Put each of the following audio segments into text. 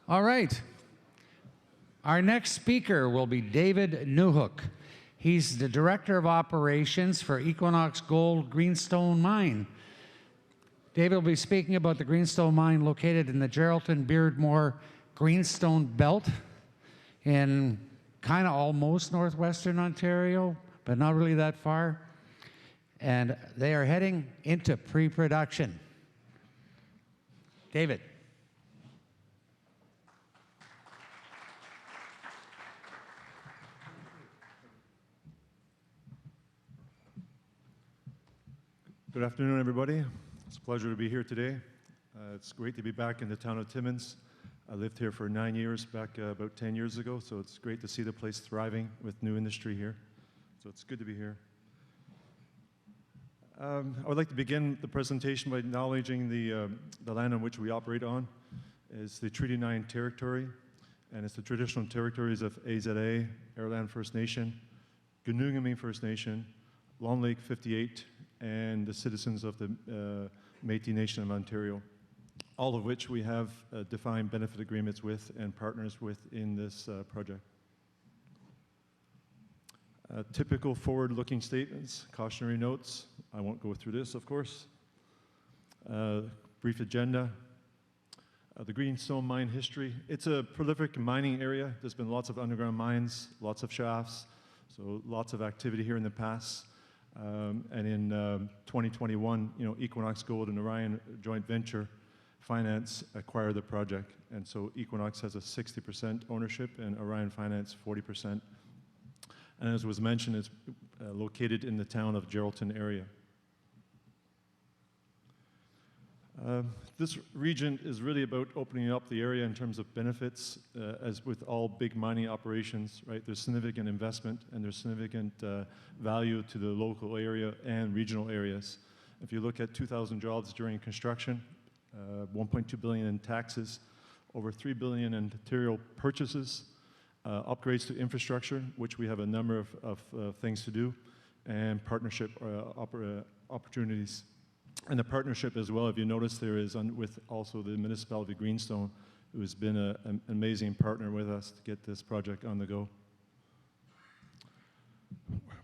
All right. Our next speaker will be David Newhook. He's the Director of Operations for Equinox Gold Greenstone Mine. David will be speaking about the Greenstone Mine located in the Geraldton Beardmore Greenstone Belt in kind of almost northwestern Ontario, but not really that far. And they are heading into pre-production. David. Good afternoon, everybody. It's a pleasure to be here today. It's great to be back in the town of Timmins. I lived here for 9 years, back about 10 years ago, so it's great to see the place thriving with new industry here. So it's good to be here. I would like to begin the presentation by acknowledging the land on which we operate on. It's the Treaty 9 territory, and it's the traditional territories of AZA, Airland First Nation, Gunungami First Nation, Long Lake 58, and the citizens of the Métis Nation of Ontario, all of which we have defined benefit agreements with and partners with in this project. Typical forward-looking statements, cautionary notes. I won't go through this, of course. Brief agenda. The Greenstone Mine history. It's a prolific mining area. There's been lots of underground mines, lots of shafts, so lots of activity here in the past. And in 2021, Equinox Gold and Orion joint venture finance acquired the project. And so Equinox has a 60% ownership and Orion Finance 40%. And as was mentioned, it's located in the town of Geraldton area. This region is really about opening up the area in terms of benefits. As with all big mining operations, right, there's significant investment and there's significant value to the local area and regional areas. If you look at 2,000 jobs during construction, 1.2 billion in taxes, over 3 billion in material purchases, upgrades to infrastructure, which we have a number of things to do, and partnership opportunities. And the partnership as well, if you notice, there is with also the Municipality of Greenstone, who has been an amazing partner with us to get this project on the go.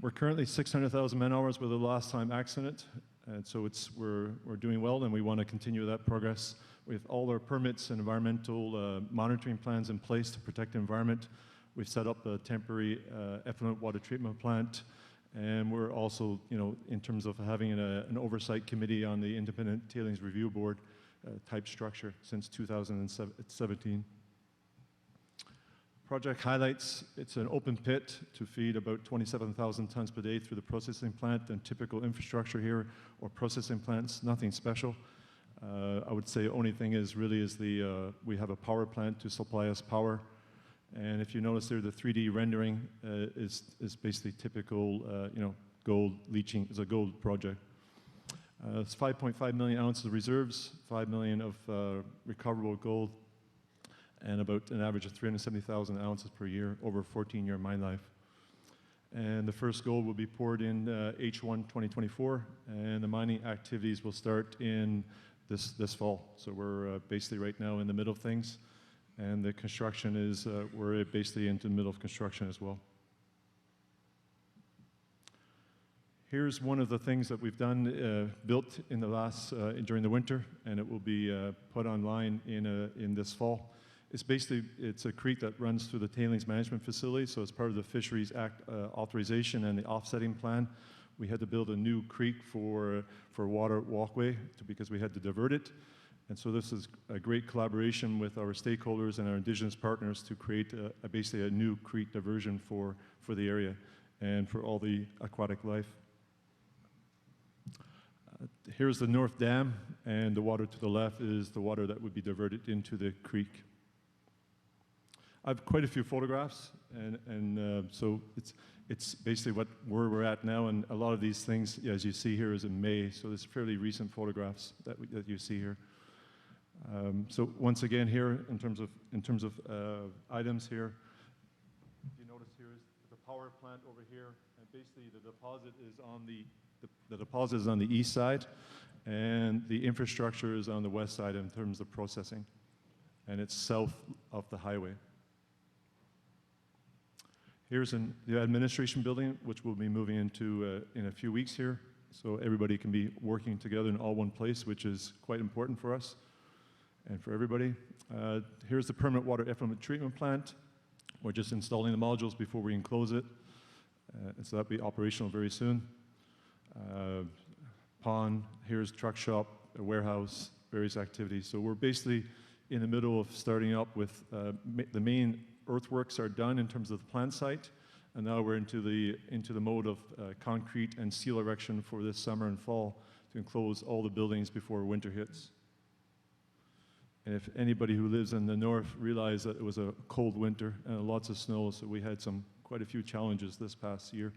We're currently 600,000 man-hours with a lost time accident, and so we're doing well, and we want to continue that progress. We have all our permits and environmental monitoring plans in place to protect the environment. We've set up a temporary effluent water treatment plant. And we're also, in terms of having an oversight committee on the Independent Tailings Review Board type structure since 2017. Project highlights, it's an open pit to feed about 27,000 tons per day through the processing plant, and typical infrastructure here or processing plants, nothing special. I would say the only thing is we have a power plant to supply us power. And if you notice there, the 3D rendering is basically typical, gold leaching. It's a gold project. It's 5.5 million ounces of reserves, 5 million of recoverable gold, and about an average of 370,000 ounces per year over a 14-year mine life. And the first gold will be poured in H1 2024, and the mining activities will start in this fall. So we're basically right now in the middle of things. And the construction is, we're basically into the middle of construction as well. Here's one of the things that we've done, built in the during the winter, and it will be put online in this fall. It's a creek that runs through the tailings management facility, so as part of the Fisheries Act authorization and the offsetting plan, we had to build a new creek for water walkway because we had to divert it. And so this is a great collaboration with our stakeholders and our Indigenous partners to create basically a new creek diversion for the area and for all the aquatic life. Here's the North Dam, and the water to the left is the water that would be diverted into the creek. I have quite a few photographs, and so it's basically where we're at now, and a lot of these things, as you see here, is in May, so there's fairly recent photographs that you see here. So once again here, in terms of items here, if you notice here is the power plant over here, and basically the deposit is on the east side, and the infrastructure is on the west side in terms of processing. and it's south of the highway. Here's the administration building, which we'll be moving into in a few weeks here, so everybody can be working together in all one place, which is quite important for us and for everybody. Here's the permanent water effluent treatment plant. We're just installing the modules before we enclose it, and so that'll be operational very soon. Pond, here's truck shop, a warehouse, various activities. So we're basically in the middle of starting up with the main earthworks are done in terms of the plant site, and now we're into the mode of concrete and steel erection for this summer and fall to enclose all the buildings before winter hits. And if anybody who lives in the north realized that it was a cold winter and lots of snow, so we had quite a few challenges this past year,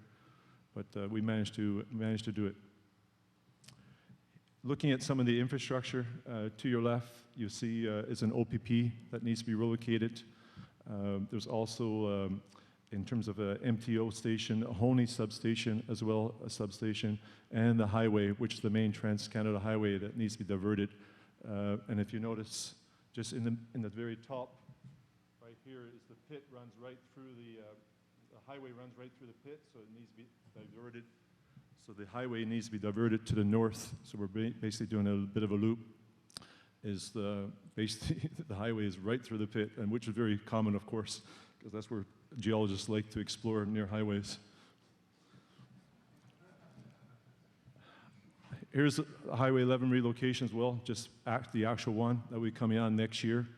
but we managed to do it. Looking at some of the infrastructure, to your left, you see is an OPP that needs to be relocated. There's also, in terms of a MTO station, a Honey substation as well, a substation, and the highway, which is the main Trans-Canada highway that needs to be diverted. And if you notice, just in the very top, right here is the pit runs right through the highway runs right through the pit, so it needs to be diverted. So the highway needs to be diverted to the north. So we're basically doing a bit of a loop. Basically the highway is right through the pit, and which is very common, of course, because that's where geologists like to explore near highways. Here's Highway 11 relocation as well, just the actual one that will be coming on next year.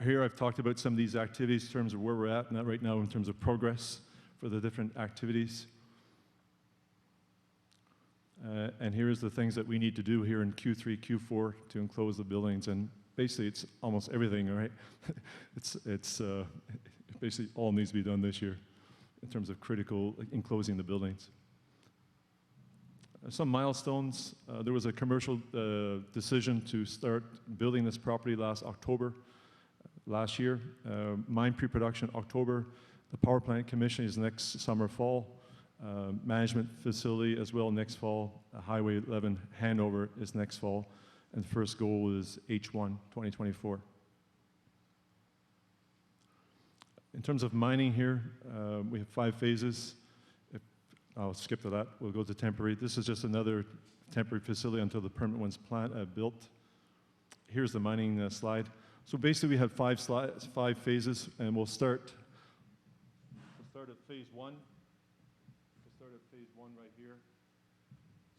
Here I've talked about some of these activities in terms of where we're at right now in terms of progress for the different activities. And here's the things that we need to do here in Q3, Q4 to enclose the buildings. And basically it's almost everything, right? it's basically all needs to be done this year in terms of critical enclosing the buildings. Some milestones. There was a commercial decision to start building this property last October, last year. Mine pre-production October. The power plant commissioning is next summer, fall. Management facility as well next fall. Highway 11 handover is next fall. And the first goal is H1 2024. In terms of mining here, we have 5 phases. I'll skip to that. We'll go to temporary. This is just another temporary facility until the permanent one's built. Here's the mining slide. So basically we have 5 phases, and we'll start at phase 1. We'll start at phase 1 right here.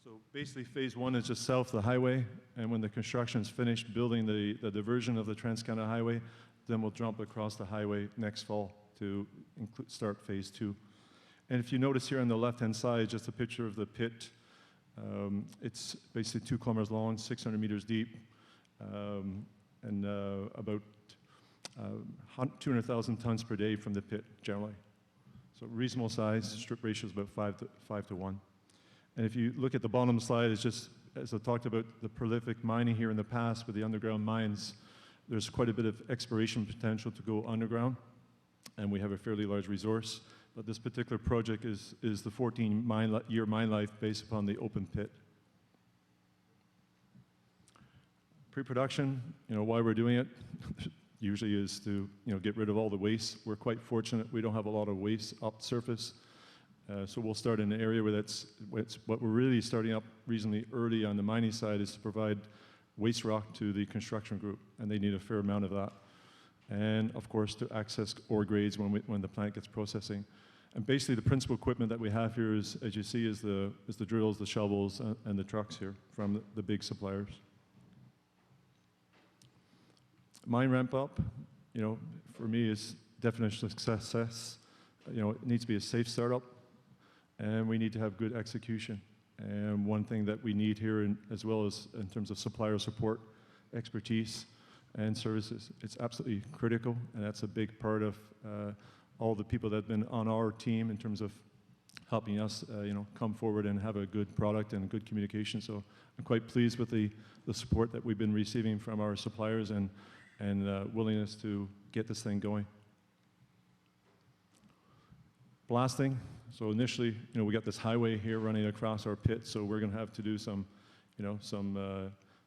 So basically phase 1 is just south of the highway, and when the construction is finished building the diversion of the Trans-Canada Highway, then we'll jump across the highway next fall to start phase 2. And if you notice here on the left-hand side, just a picture of the pit. It's basically 2 kilometers long, 600 meters deep, and about 200,000 tons per day from the pit, generally. So reasonable size, strip ratio is about 5 to 1. And if you look at the bottom slide, it's just, as I talked about the prolific mining here in the past with the underground mines, there's quite a bit of exploration potential to go underground, and we have a fairly large resource. But this particular project is the 14-year mine life based upon the open pit. Pre-production, why we're doing it, usually is to get rid of all the waste. We're quite fortunate we don't have a lot of waste up surface. So we'll start in an area where what we're really starting up reasonably early on the mining side is to provide waste rock to the construction group, and they need a fair amount of that. And of course to access ore grades when the plant gets processing. And basically the principal equipment that we have here is, as you see, is the drills, the shovels, and the trucks here from the big suppliers. Mine ramp up, for me is definition of success. It needs to be a safe startup, and we need to have good execution. And one thing that we need here, as well as in terms of supplier support, expertise, and services, it's absolutely critical, and that's a big part of all the people that have been on our team in terms of helping us, come forward and have a good product and good communication. So I'm quite pleased with the support that we've been receiving from our suppliers and willingness to get this thing going. Blasting. So initially, we got this highway here running across our pit, so we're going to have to do some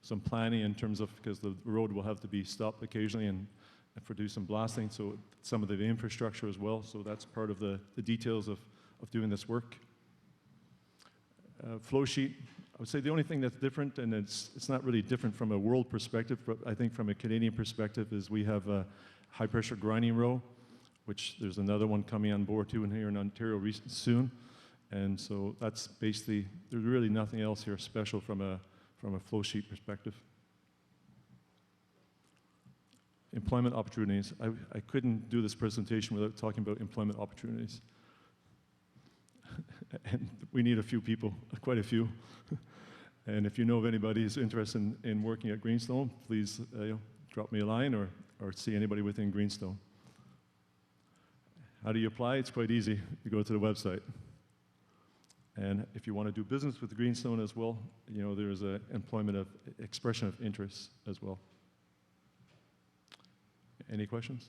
some planning in terms of, because the road will have to be stopped occasionally and for do some blasting, so some of the infrastructure as well. So that's part of the details of doing this work. Flow sheet, I would say the only thing that's different, and it's not really different from a world perspective, but I think from a Canadian perspective, is we have a high pressure grinding row, which there's another one coming on board too in here in Ontario soon. And so that's basically, there's really nothing else here special from a flow sheet perspective. Employment opportunities. I couldn't do this presentation without talking about employment opportunities. And we need a few people, quite a few. And if you know of anybody who's interested in working at Greenstone, please drop me a line or see anybody within Greenstone. How do you apply? It's quite easy. You go to the website. And if you want to do business with Greenstone as well, there's an employment of expression of interest as well. Any questions?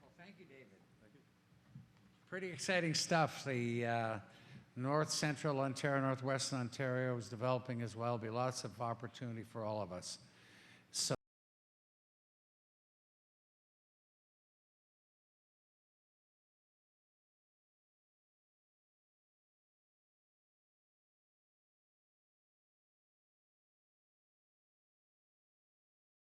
Well, thank you, David. Thank you. Pretty exciting stuff. The North Central Ontario, Northwestern Ontario is developing as well. Be lots of opportunity for all of us.